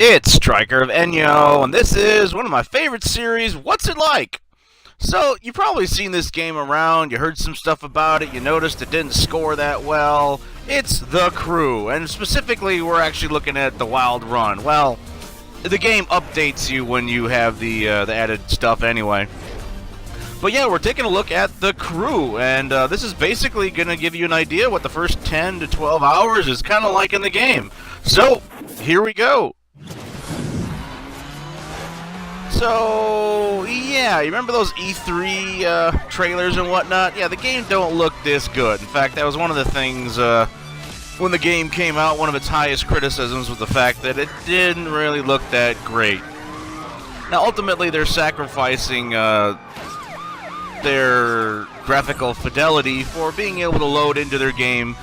It's Stryker of Enyo, and this is one of my favorite series, What's It Like? So, you've probably seen this game around, you heard some stuff about it, you noticed it didn't score that well. It's The Crew, and specifically we're actually looking at the Wild Run. Well, the game updates you when you have the added stuff anyway. But yeah, we're taking a look at The Crew, and this is basically going to give you an idea what the first 10 to 12 hours is kind of like in the game. So, here we go. So, yeah, you remember those E3 trailers and whatnot? Yeah, the game don't look this good. In fact, that was one of the things when the game came out, one of its highest criticisms was the fact that it didn't really look that great. Now, ultimately, they're sacrificing their graphical fidelity for being able to load into their game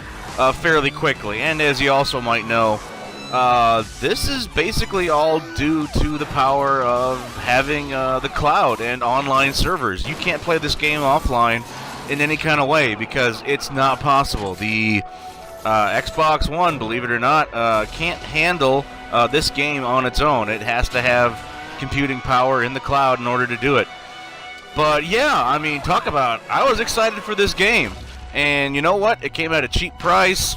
fairly quickly. And as you also might know, this is basically all due to the power of having the cloud and online servers. You can't play this game offline in any kind of way because it's not possible. The Xbox One, believe it or not, can't handle this game on its own. It has to have computing power in the cloud in order to do it. But yeah, I mean, talk about, I was excited for this game. And you know what? It came at a cheap price.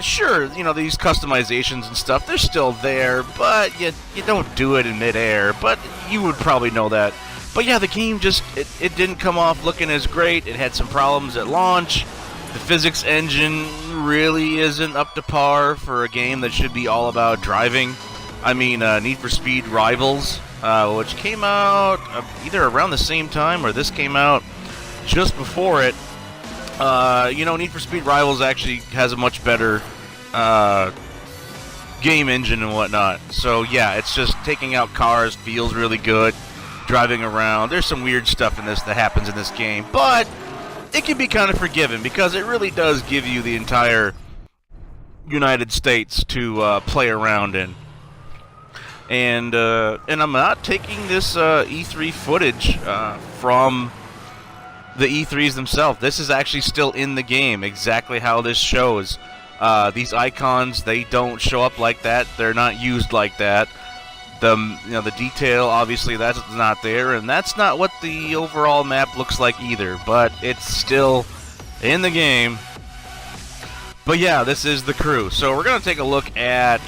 Sure, you know, these customizations and stuff, they're still there, but you don't do it in midair, but you would probably know that. But yeah, the game just, it didn't come off looking as great. It had some problems at launch. The physics engine really isn't up to par for a game that should be all about driving. I mean, Need for Speed Rivals, which came out either around the same time or this came out just before it. You know, Need for Speed Rivals actually has a much better game engine and whatnot. So yeah, it's just taking out cars feels really good. Driving around, there's some weird stuff in this that happens in this game, but it can be kind of forgiven because it really does give you the entire United States to play around in. And I'm not taking this E3 footage from the E3s themselves. This is actually still in the game, exactly how this shows. These icons, they don't show up like that. They're not used like that. The detail, obviously, that's not there, and that's not what the overall map looks like either. But it's still in the game. But yeah, this is The Crew. So we're gonna take a look at.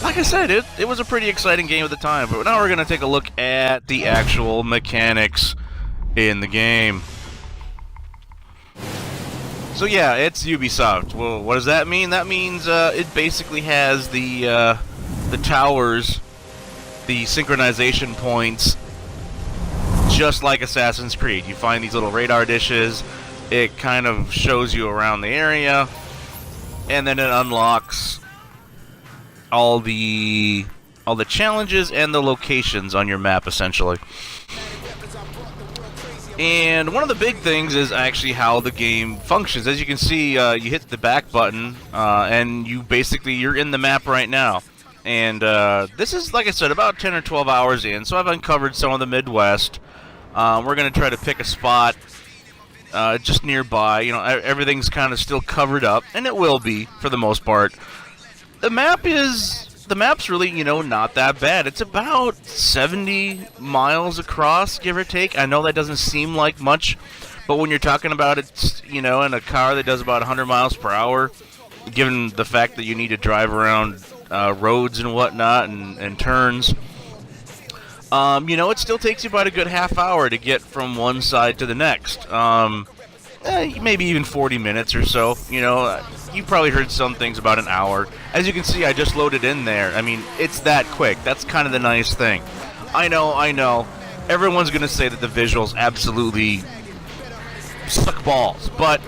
Like I said, it was a pretty exciting game at the time. But now we're gonna take a look at the actual mechanics in the game. So yeah, it's Ubisoft. Well, what does that mean? That means it basically has the towers, the synchronization points, just like Assassin's Creed. You find these little radar dishes. It kind of shows you around the area, and then it unlocks all the challenges and the locations on your map, essentially. And one of the big things is actually how the game functions. As you can see, you hit the back button, and you're in the map right now. And this is, like I said, about 10 or 12 hours in, so I've uncovered some of the Midwest. We're going to try to pick a spot just nearby. You know, everything's kind of still covered up, and it will be, for the most part. The map's really, you know, not that bad. It's about 70 miles across, give or take. I know that doesn't seem like much, but when you're talking about it, you know, in a car that does about 100 miles per hour, given the fact that you need to drive around roads and whatnot and turns, you know, it still takes you about a good half hour to get from one side to the next. Maybe even 40 minutes or so. You know, you probably heard some things about an hour. As you can see, I just loaded in there. I mean, it's that quick. That's kind of the nice thing. I know. Everyone's going to say that the visuals absolutely suck balls. But,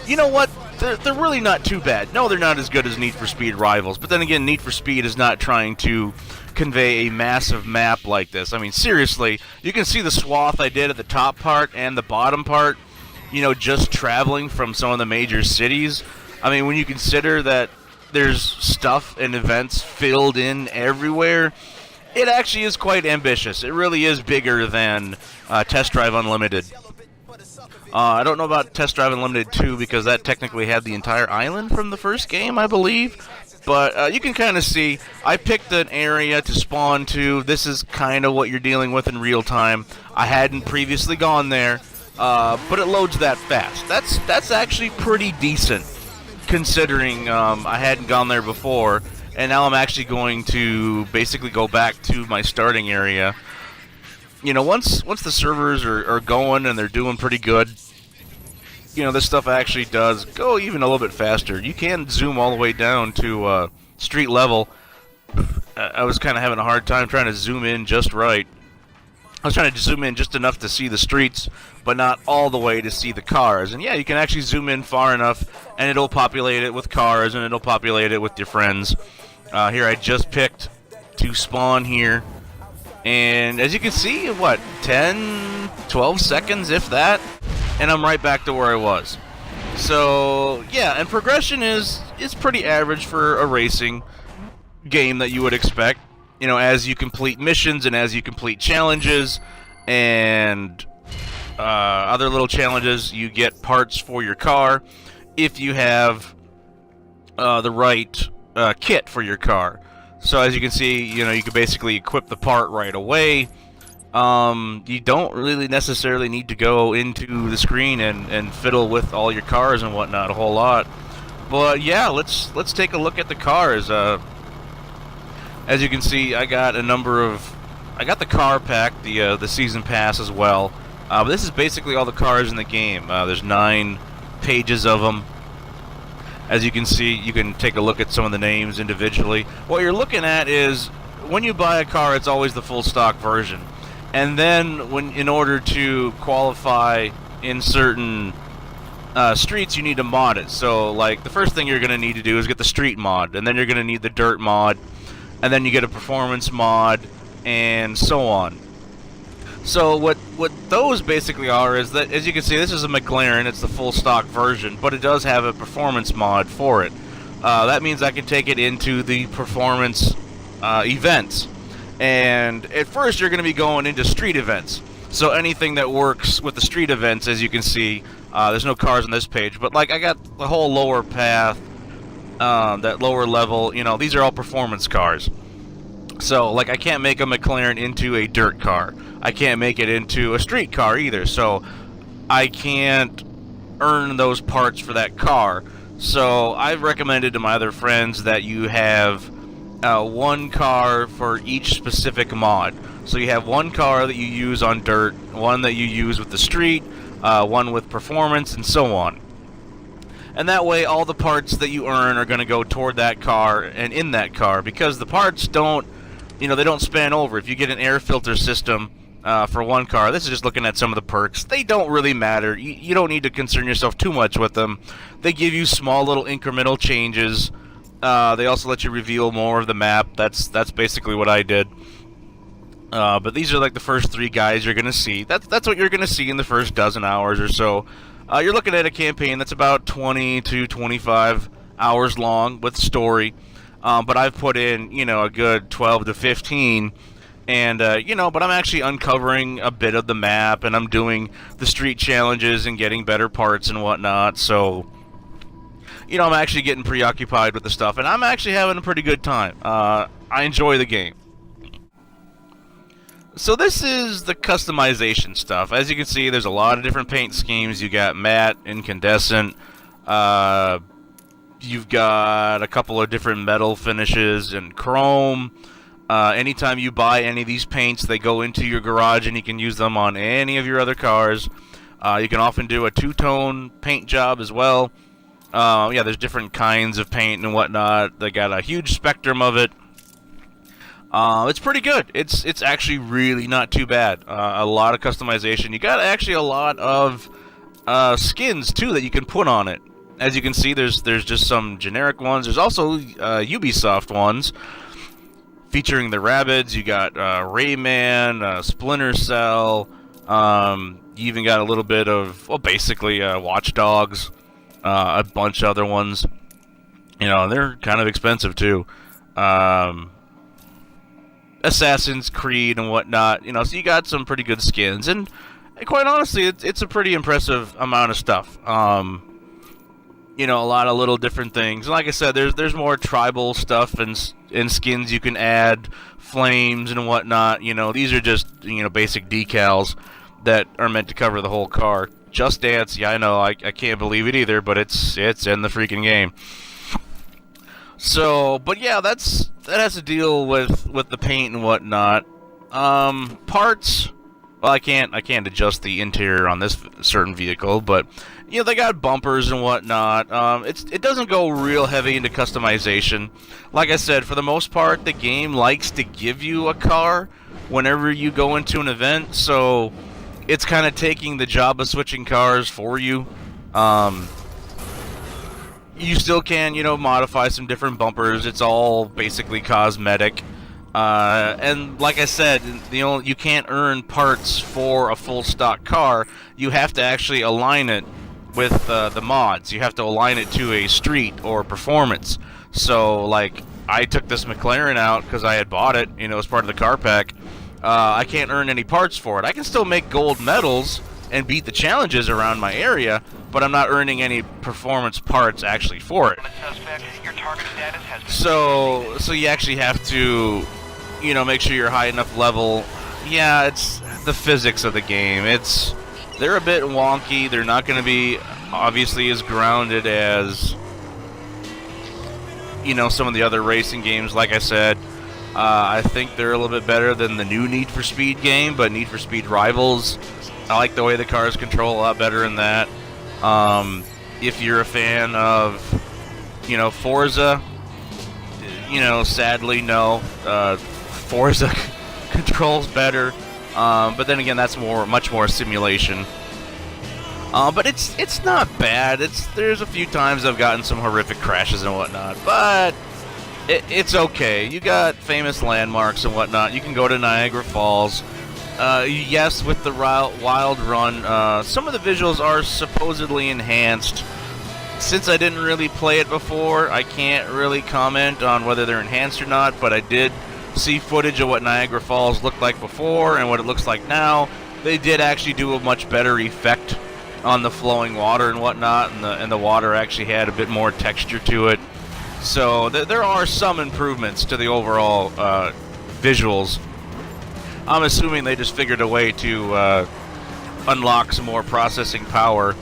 you know what? They're really not too bad. No, they're not as good as Need for Speed Rivals. But then again, Need for Speed is not trying to convey a massive map like this. I mean, seriously, you can see the swath I did at the top part and the bottom part. You know, just traveling from some of the major cities. I mean, when you consider that there's stuff and events filled in everywhere, it actually is quite ambitious. It really is bigger than Test Drive Unlimited. I don't know about Test Drive Unlimited 2 because that technically had the entire island from the first game, I believe. But you can kind of see, I picked an area to spawn to. This is kind of what you're dealing with in real time. I hadn't previously gone there, but it loads that fast. That's actually pretty decent, considering I hadn't gone there before, and now I'm actually going to basically go back to my starting area. You know, once the servers are going and they're doing pretty good, you know, this stuff actually does go even a little bit faster. You can zoom all the way down to street level. I was kind of having a hard time trying to zoom in just right. I was trying to zoom in just enough to see the streets, but not all the way to see the cars. And yeah, you can actually zoom in far enough, and it'll populate it with cars, and it'll populate it with your friends. Here, I just picked to spawn here. And as you can see, what, 10, 12 seconds, if that? And I'm right back to where I was. So, yeah, and progression is pretty average for a racing game that you would expect. You know, as you complete missions and as you complete challenges and other little challenges, you get parts for your car if you have the right kit for your car. So as you can see, you know, you can basically equip the part right away. You don't really necessarily need to go into the screen and fiddle with all your cars and whatnot a whole lot. But yeah, let's take a look at the cars. As you can see, I got the car pack, the season pass as well. But this is basically all the cars in the game. There's 9 pages of them. As you can see, you can take a look at some of the names individually. What you're looking at is, when you buy a car, it's always the full stock version. And then, in order to qualify in certain streets, you need to mod it. So, like, the first thing you're going to need to do is get the street mod, and then you're going to need the dirt mod, and then you get a performance mod, and so on. So what those basically are is that, as you can see, this is a McLaren. It's the full stock version, but it does have a performance mod for it. That means I can take it into the performance events. And at first, you're going to be going into street events. So anything that works with the street events, as you can see, there's no cars on this page, but like I got the whole lower path, that lower level. You know, these are all performance cars. So, like, I can't make a McLaren into a dirt car. I can't make it into a street car either. So, I can't earn those parts for that car. So, I've recommended to my other friends that you have one car for each specific mod. So, you have one car that you use on dirt, one that you use with the street, one with performance, and so on. And that way, all the parts that you earn are going to go toward that car and in that car, because the parts don't, you know, they don't span over. If you get an air filter system for one car, this is just looking at some of the perks. They don't really matter. You don't need to concern yourself too much with them. They give you small little incremental changes. They also let you reveal more of the map. That's basically what I did. But these are like the first 3 guys you're going to see. That's what you're going to see in the first dozen hours or so. You're looking at a campaign that's about 20 to 25 hours long with story. But I've put in, you know, a good 12 to 15, and, you know, but I'm actually uncovering a bit of the map, and I'm doing the street challenges and getting better parts and whatnot, so, you know, I'm actually getting preoccupied with the stuff, and I'm actually having a pretty good time. I enjoy the game. So this is the customization stuff. As you can see, there's a lot of different paint schemes. You got matte, incandescent, you've got a couple of different metal finishes and chrome. Anytime you buy any of these paints, they go into your garage and you can use them on any of your other cars. You can often do a 2-tone paint job as well. Yeah, there's different kinds of paint and whatnot. They got a huge spectrum of it. It's pretty good. It's actually really not too bad. A lot of customization. You got actually a lot of skins too that you can put on it. As you can see, there's just some generic ones. There's also Ubisoft ones featuring the Rabbids. You got Rayman, Splinter Cell. You even got a little bit of, well, basically Watch Dogs, a bunch of other ones. You know, they're kind of expensive too. Assassin's Creed and whatnot. You know, so you got some pretty good skins, and quite honestly, it's a pretty impressive amount of stuff. You know, a lot of little different things. Like I said, there's more tribal stuff and skins you can add, flames and whatnot. You know, these are just, you know, basic decals that are meant to cover the whole car. Just Dance, yeah, I know, I can't believe it either, but it's in the freaking game. So, but yeah, that has to deal with the paint and whatnot. Parts. Well, I can't adjust the interior on this certain vehicle, but you know, they got bumpers and whatnot. It doesn't go real heavy into customization. Like I said, for the most part, the game likes to give you a car whenever you go into an event, so it's kind of taking the job of switching cars for you. You still can, you know, modify some different bumpers. It's all basically cosmetic. And like I said, you can't earn parts for a full stock car. You have to actually align it with the mods. You have to align it to a street or performance. So, like, I took this McLaren out because I had bought it, you know, as part of the car pack. I can't earn any parts for it. I can still make gold medals and beat the challenges around my area, but I'm not earning any performance parts actually for it. So you actually have to, you know, make sure you're high enough level. Yeah, it's the physics of the game. They're a bit wonky. They're not going to be obviously as grounded as, you know, some of the other racing games. Like I said, I think they're a little bit better than the new Need for Speed game, but Need for Speed Rivals, I like the way the cars control a lot better in that. If you're a fan of, you know, Forza, you know, sadly, no. Forza controls better, but then again, that's much more simulation. But it's not bad. There's a few times I've gotten some horrific crashes and whatnot, but it's okay. You got famous landmarks and whatnot. You can go to Niagara Falls. Yes, with the Wild Run, some of the visuals are supposedly enhanced. Since I didn't really play it before, I can't really comment on whether they're enhanced or not, but I did see footage of what Niagara Falls looked like before and what it looks like now. They did actually do a much better effect on the flowing water and whatnot, and the water actually had a bit more texture to it. So there are some improvements to the overall visuals. I'm assuming they just figured a way to unlock some more processing power,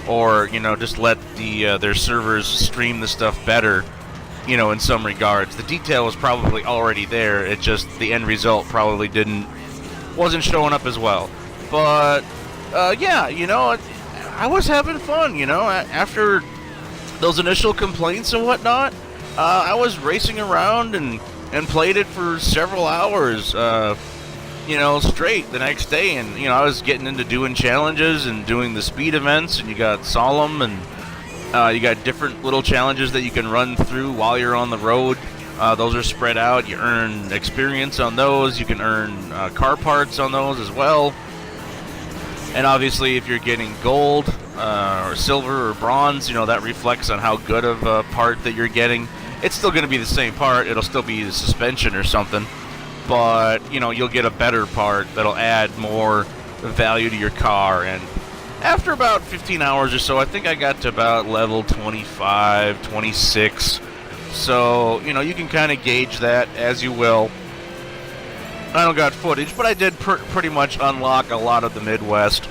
or, you know, just let their servers stream the stuff better, you know, in some regards. The detail was probably already there, it just, the end result probably wasn't showing up as well. But, yeah, you know, I was having fun, you know, after those initial complaints and whatnot, I was racing around and played it for several hours, you know, straight the next day, and, you know, I was getting into doing challenges and doing the speed events, and you got Solemn, and you got different little challenges that you can run through while you're on the road. Those are spread out. You earn experience on those. You can earn car parts on those as well. And obviously, if you're getting gold or silver or bronze, you know, that reflects on how good of a part that you're getting. It's still going to be the same part. It'll still be the suspension or something. But, you know, you'll get a better part that'll add more value to your car. And after about 15 hours or so, I think I got to about level 25, 26. So, you know, you can kind of gauge that as you will. I don't got footage, but I did pretty much unlock a lot of the Midwest.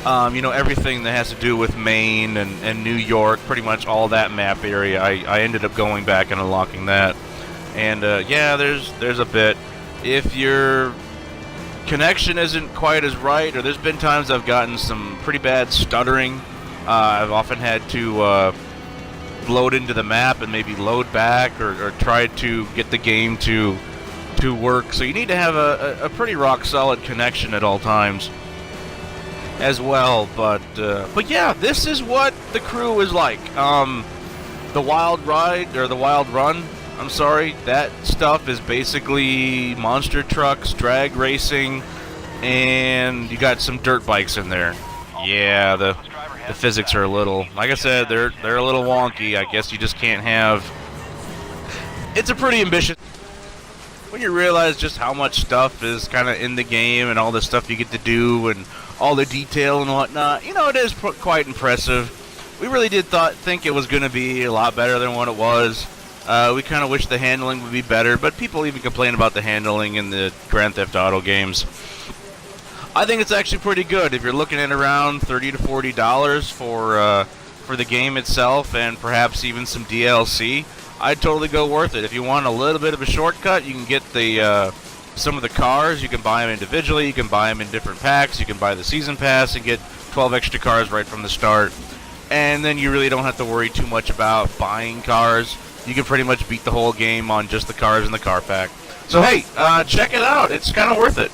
You know, everything that has to do with Maine and New York, pretty much all that map area, I ended up going back and unlocking that. And, yeah, there's a bit. If your connection isn't quite as right, or there's been times I've gotten some pretty bad stuttering, I've often had to load into the map and maybe load back, or try to get the game to work. So you need to have a pretty rock-solid connection at all times as well. But yeah, this is what the crew is like. The Wild Ride, or the Wild Run, I'm sorry, that stuff is basically monster trucks, drag racing, and you got some dirt bikes in there. Yeah, the physics are a little, like I said, they're a little wonky. I guess you just can't have. It's a pretty ambitious. When you realize just how much stuff is kind of in the game and all the stuff you get to do and all the detail and whatnot, you know, it is quite impressive. we really did think it was going to be a lot better than what it was. We kind of wish the handling would be better, but people even complain about the handling in the Grand Theft Auto games. I think it's actually pretty good. If you're looking at around $30 to $40 for the game itself, and perhaps even some DLC, I'd totally go worth it. If you want a little bit of a shortcut, you can get the some of the cars. You can buy them individually. You can buy them in different packs. You can buy the season pass and get 12 extra cars right from the start. And then you really don't have to worry too much about buying cars. You can pretty much beat the whole game on just the cars in the car pack. So hey, check it out. It's kind of worth it.